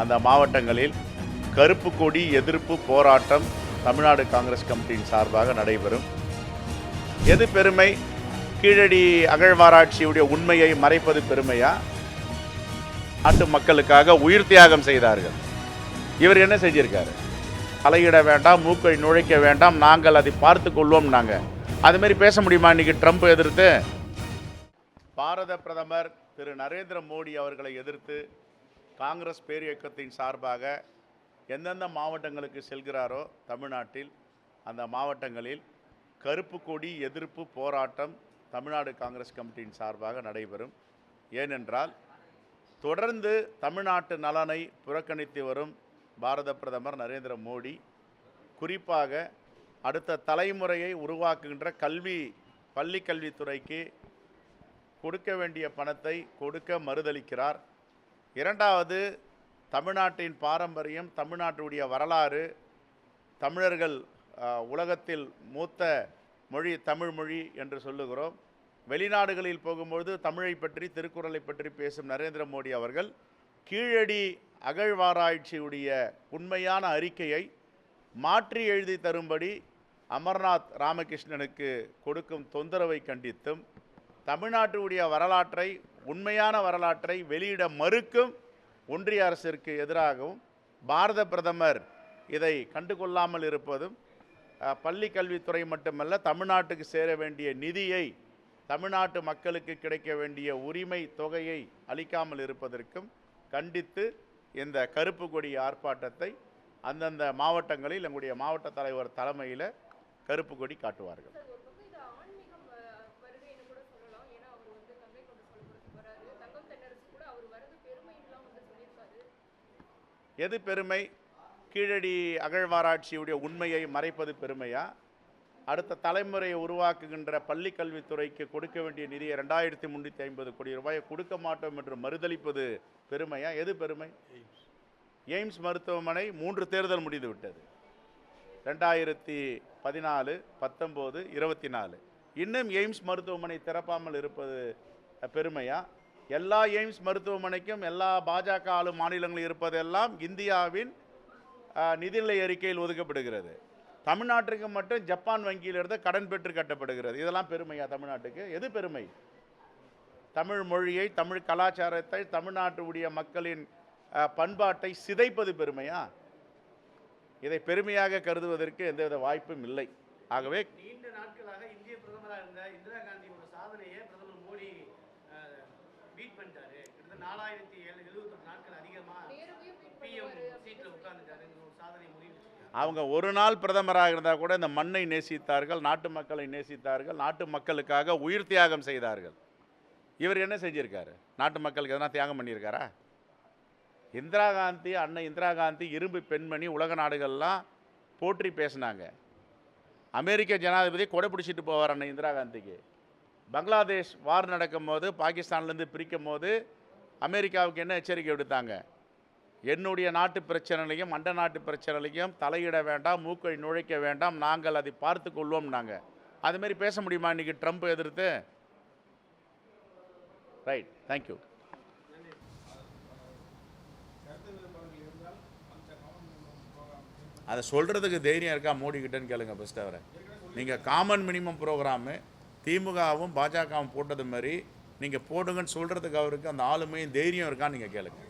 அந்த மாவட்டங்களில் கருப்பு கொடி எதிர்ப்பு போராட்டம் தமிழ்நாடு காங்கிரஸ் கமிட்டியின் சார்பாக நடைபெறும். எது பெருமை? கீழடி அகழ்வாராய்ச்சியுடைய உண்மையை மறைப்பது பெருமையா? நாட்டு மக்களுக்காக உயிர் தியாகம் செய்தார்கள். இவர் என்ன செஞ்சிருக்காரு? தலையிட வேண்டாம், மூக்கை நுழைக்க வேண்டாம், நாங்கள் அதை பார்த்து கொள்வோம். நாங்கள் அதுமாரி பேச முடியுமா இன்னைக்கு ட்ரம்ப் எதிர்த்து? பாரத பிரதமர் திரு நரேந்திர மோடி அவர்களை எதிர்த்து காங்கிரஸ் பேரியக்கத்தின் சார்பாக எந்தெந்த மாவட்டங்களுக்கு செல்கிறாரோ தமிழ்நாட்டில், அந்த மாவட்டங்களில் கருப்பு கொடி எதிர்ப்பு போராட்டம் தமிழ்நாடு காங்கிரஸ் கமிட்டியின் சார்பாக நடைபெறும். ஏனென்றால் தொடர்ந்து தமிழ்நாட்டு நலனை புறக்கணித்து வரும் பாரத பிரதமர் நரேந்திர மோடி குறிப்பாக அடுத்த தலைமுறையை உருவாக்குகின்ற பள்ளி கல்வித்துறைக்கு கொடுக்க வேண்டிய பணத்தை கொடுக்க மறுதளிக்கிறார். இரண்டாவது, தமிழ்நாட்டின் பாரம்பரியம், தமிழ்நாட்டுடைய வரலாறு, தமிழர்கள் உலகத்தில் மூத்த மொழி தமிழ் மொழி என்று சொல்லுகிறோம். வெளிநாடுகளில் போகும்பொழுது தமிழை பற்றி, திருக்குறளை பற்றி பேசும் நரேந்திர மோடி அவர்கள் கீழடி அகழ்வாராய்ச்சியுடைய உண்மையான அறிக்கையை மாற்றி எழுதி தரும்படி அமர்நாத் ராமகிருஷ்ணனுக்கு கொடுக்கும் தொந்தரவை கண்டித்தும், தமிழ்நாட்டுடைய வரலாற்றை, உண்மையான வரலாற்றை வெளியிட மறுக்கும் ஒன்றிய அரசிற்கு எதிராகவும் பாரத பிரதமர் இதை கண்டுகொள்ளாமல் இருப்பதும், பள்ளி கல்வித்துறை மட்டுமல்ல, தமிழ்நாட்டுக்கு சேர வேண்டிய நிதியை, தமிழ்நாட்டு மக்களுக்கு கிடைக்க வேண்டிய உரிமை தொகையை அளிக்காமல் இருப்பதற்கும் கண்டித்து இந்த கருப்பு கொடி ஆர்ப்பாட்டத்தை அந்தந்த மாவட்டங்களில் எங்களுடைய மாவட்ட தலைவர் தலைமையில் கருப்பு கொடி காட்டுவார்கள். எது பெருமை? கீழடி அகழ்வாராய்ச்சியுடைய உண்மையை மறைப்பது பெருமையா? அடுத்த தலைமுறையை உருவாக்குகின்ற பள்ளி கல்வித்துறைக்கு கொடுக்க வேண்டிய நிதியை 2350 கோடி ரூபாயை கொடுக்க மாட்டோம் என்று மறுதளிப்பது பெருமையா? எது பெருமை? எய்ம்ஸ் மருத்துவமனை 3 தேர்தல் முடிந்து விட்டது. 2014, 19, 24. இன்னும் எய்ம்ஸ் மருத்துவமனை திறப்பாமல் இருப்பது பெருமையா? எல்லா எய்ம்ஸ் மருத்துவமனைக்கும் எல்லா பாஜக ஆளும் மாநிலங்களில் இருப்பதெல்லாம் இந்தியாவின் நிதிநிலை அறிக்கையில் ஒதுக்கப்படுகிறது. தமிழ்நாட்டுக்கு மட்டும் ஜப்பான் வங்கியிலிருந்து கடன் பெற்று கட்டப்படுகிறது. இதெல்லாம் பெருமையா தமிழ்நாட்டுக்கு? எது பெருமை? தமிழ் மொழியை, தமிழ் கலாச்சாரத்தை, தமிழ்நாட்டுடைய மக்களின் பண்பாட்டை சிதைப்பது பெருமையா? இதை பெருமையாக கருதுவதற்கு எந்தவித வாய்ப்பும் இல்லை. ஆகவே நீண்ட நாட்களாக இந்திய பிரதமராக இருந்த இந்திரா காந்தியோட சாதனையை பிரதமர் மோடி பீட் பண்ணிட்டாரு. கிட்டத்தட்ட 4071 நாட்கள் அதிகமாக பிஎம் சீட்டில் உட்கார்ந்துட்டாரு. சாதனை முடிவு. அவங்க ஒரு நாள் பிரதமராக இருந்தால் கூட இந்த மண்ணை நேசித்தார்கள், நாட்டு மக்களை நேசித்தார்கள், நாட்டு மக்களுக்காக உயிர் தியாகம் செய்தார்கள். இவர் என்ன செஞ்சிருக்காரு? நாட்டு மக்களுக்கு எதனா தியாகம் பண்ணியிருக்காரா? இந்திரா காந்தி, அன்னை இந்திரா காந்தி இரும்பு பெண்மணி, உலக நாடுகள்லாம் போற்றி பேசினாங்க. அமெரிக்க ஜனாதிபதி கொடை பிடிச்சிட்டு போவார் அன்னை இந்திரா காந்திக்கு. பங்களாதேஷ் வார் நடக்கும் போது, பாகிஸ்தான்லேருந்து பிரிக்கும் போது அமெரிக்காவுக்கு என்ன எச்சரிக்கை விடுத்தாங்க? என்னுடைய நாட்டு பிரச்சனைகளையும் அண்ட நாட்டு பிரச்சனைகளையும் தலையிட வேண்டாம், மூக்கை நுழைக்க வேண்டாம், நாங்கள் அதை பார்த்து கொள்வோம். நாங்கள் அதுமாரி பேச முடியுமா இன்னைக்கு ட்ரம்ப் எதிர்த்து? Right, thank you. அதை சொல்கிறதுக்கு தைரியம் இருக்கா மோடி கிட்டன்னு கேளுங்க ஃபஸ்ட்டு அவரை. நீங்கள் காமன் மினிமம் ப்ரோக்ராமு திமுகவும் பாஜகவும் போட்டது மாதிரி நீங்கள் போடுங்கன்னு சொல்கிறதுக்கு அவருக்கு அந்த ஆளுமையும் தைரியம் இருக்கான்னு நீங்கள் கேளுங்க.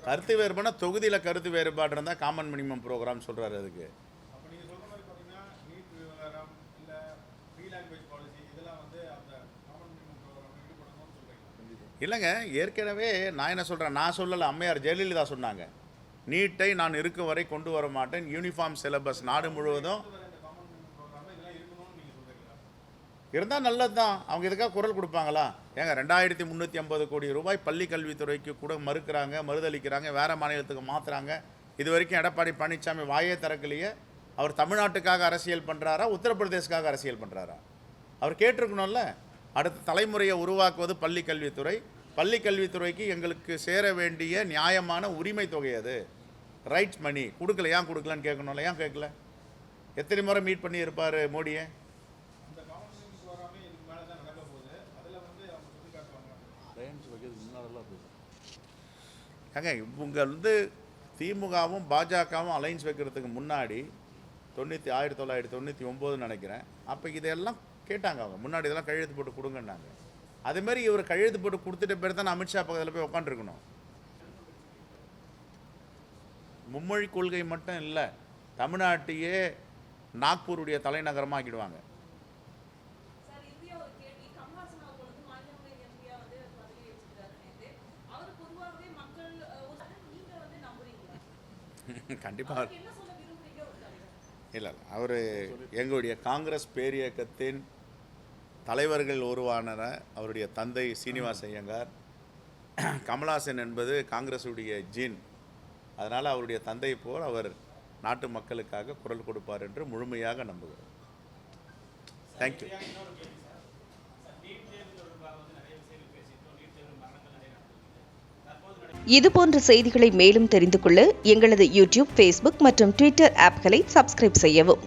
கருத்து வேறுபாடுனா தொகுதியில் கருத்து வேறுபாடு இருந்தால் காமன் மினிமம் ப்ரோக்ராம் சொல்கிறாரு. அதுக்கு இல்லைங்க, ஏற்கனவே நான் என்ன சொல்கிறேன், நான் சொல்லலை, அம்மையார் ஜெயலலிதா சொன்னாங்க, நீட்டை நான் இருக்கும் வரை கொண்டு வர மாட்டேன், யூனிஃபார்ம் சிலபஸ் நாடு முழுவதும் இருந்தால் நல்லது தான். அவங்க இதுக்காக குரல் கொடுப்பாங்களா? ஏங்க 2350 கோடி ரூபாய் பள்ளி கல்வித்துறைக்கு கூட மறுக்கிறாங்க, மறுதளிக்கிறாங்க, வேறு மாநிலத்துக்கு மாற்றுறாங்க. இது வரைக்கும் எடப்பாடி பழனிசாமி வாயே திறக்கலையே. அவர் தமிழ்நாட்டுக்காக அரசியல் பண்ணுறாரா, உத்தரப்பிரதேசுக்காக அரசியல் பண்ணுறாரா? அவர் கேட்டிருக்கணும்ல. அடுத்த தலைமுறையை உருவாக்குவது பள்ளி கல்வித்துறை. பள்ளி கல்வித்துறைக்கு எங்களுக்கு சேர வேண்டிய நியாயமான உரிமை தொகை, அது ரைட்ஸ் மணி கொடுக்கல. ஏன் கொடுக்கலன்னு கேட்கணும்ல. ஏன் கேட்கல? எத்தனை முறை மீட் பண்ணி இருப்பார் மோடியை? வைக்கிறதுக்கு முன்னாடிலாம் அப்படி ஏங்க இவங்க வந்து திமுகவும் பாஜகவும் அலைன்ஸ் வைக்கிறதுக்கு முன்னாடி 1999 நினைக்கிறேன். அப்போ இதெல்லாம் கேட்டாங்க அவங்க. முன்னாடி இதெல்லாம் கையெழுத்து போட்டு கொடுங்கன்னாங்க. அதேமாதிரி இவர் கையெழுத்து போட்டு கொடுத்துட்ட பேர் தான் அமித்ஷா பக்கத்தில் போய் உட்காந்துருக்கணும். மும்மொழி கொள்கை மட்டும் இல்லை, தமிழ்நாட்டையே நாக்பூருடைய தலைநகரமாக ஆக்கிடுவாங்க. கண்டிப்பாக இல்லை, அவர் எங்களுடைய காங்கிரஸ் பேரியக்கத்தின் தலைவர்கள் ஒருவான அவருடைய தந்தை சீனிவாச ஐயங்கார். கமல்ஹாசன் என்பது காங்கிரஸுடைய ஜீன். அதனால் அவருடைய தந்தை போல் அவர் நாட்டு மக்களுக்காக குரல் கொடுப்பார் என்று முழுமையாக நம்புகிறோம். தேங்க்யூ. இதுபோன்ற செய்திகளை மேலும் தெரிந்து கொள்ள எங்களது யூடியூப், ஃபேஸ்புக் மற்றும் ட்விட்டர் ஆப்களை சப்ஸ்கிரைப் செய்யவும்.